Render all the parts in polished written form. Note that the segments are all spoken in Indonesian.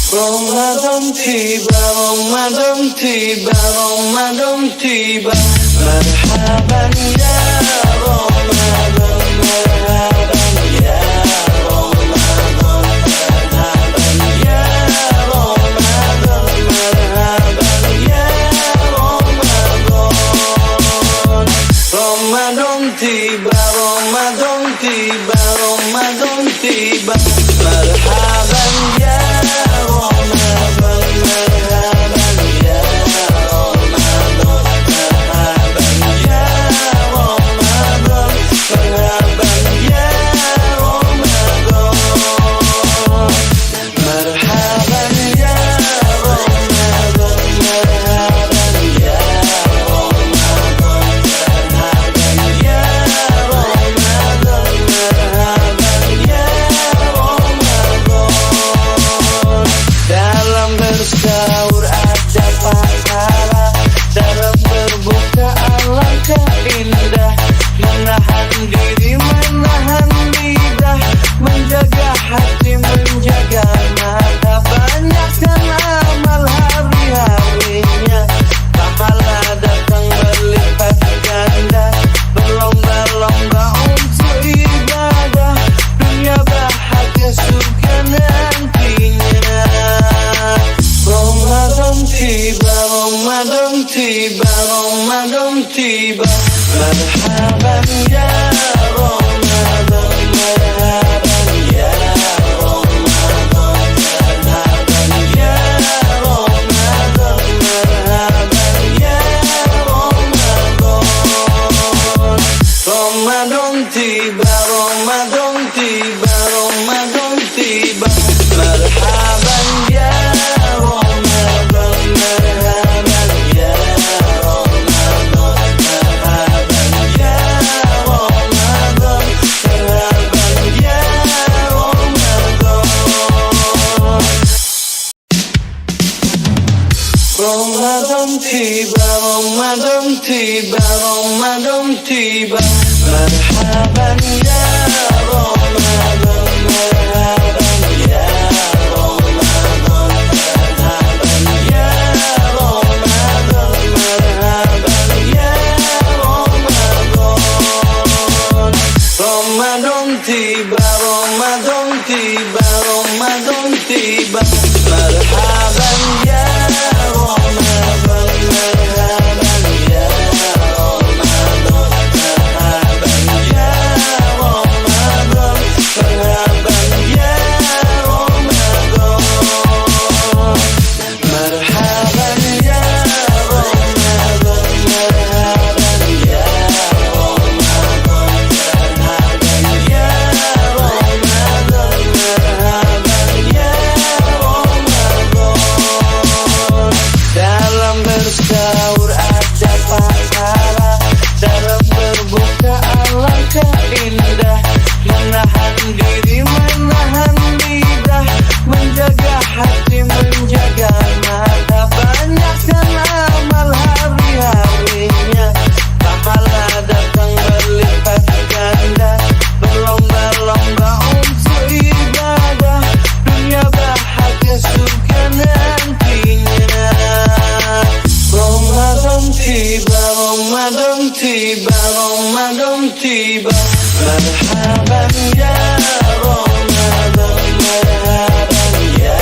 Ramadan tiba, Ramadan tiba, Ramadan tiba. Marhaban ya Ramadan, marhaban ya Ramadan, marhaban ya Ramadan, marhaban ya Ramadan. Ramadan tiba, Ramadan tiba, Ramadan tiba. Marhaban ya Marhaban ya Ramadan, marhaban ya Ramadan, marhaban ya Ramadan, marhaban ya Ramadan. Ramadan tiba, Ramadan tiba, Ramadan tiba. Marhaban ya Ramadan, marhaban ya Ramadan tiba, Ramadan tiba, Ramadan tiba. Marhaban ya Ramadan, marhaban ya Ramadan, marhaban ya Ramadan, marhaban ya Ramadan. Ramadan tiba, Ramadan tiba, Ramadan tiba. Marhaban ya tiba. Marhaban ya Ramadan, marhaban ya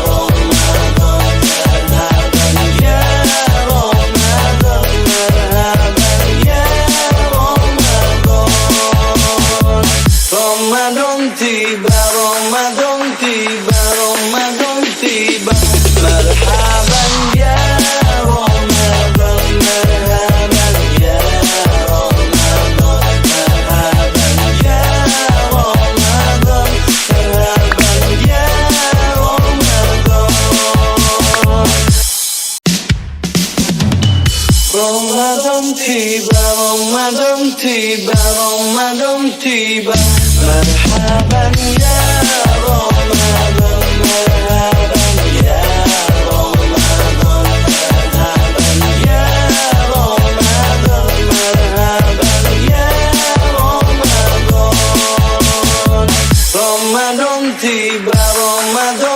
Ramadan, marhaban ya Ramadan, marhaban ya Ramadan. Ramadan tiba, Ramadan tiba, Ramadan tiba. Marhaban ya Ramadan, marhaban ya Ramadan tiba, Ramadan tiba, Ramadan tiba. Marhaban ya Ramadan, marhaban ya Ramadan, marhaban ya Ramadan, marhaban ya Ramadan. tiba, Ramadan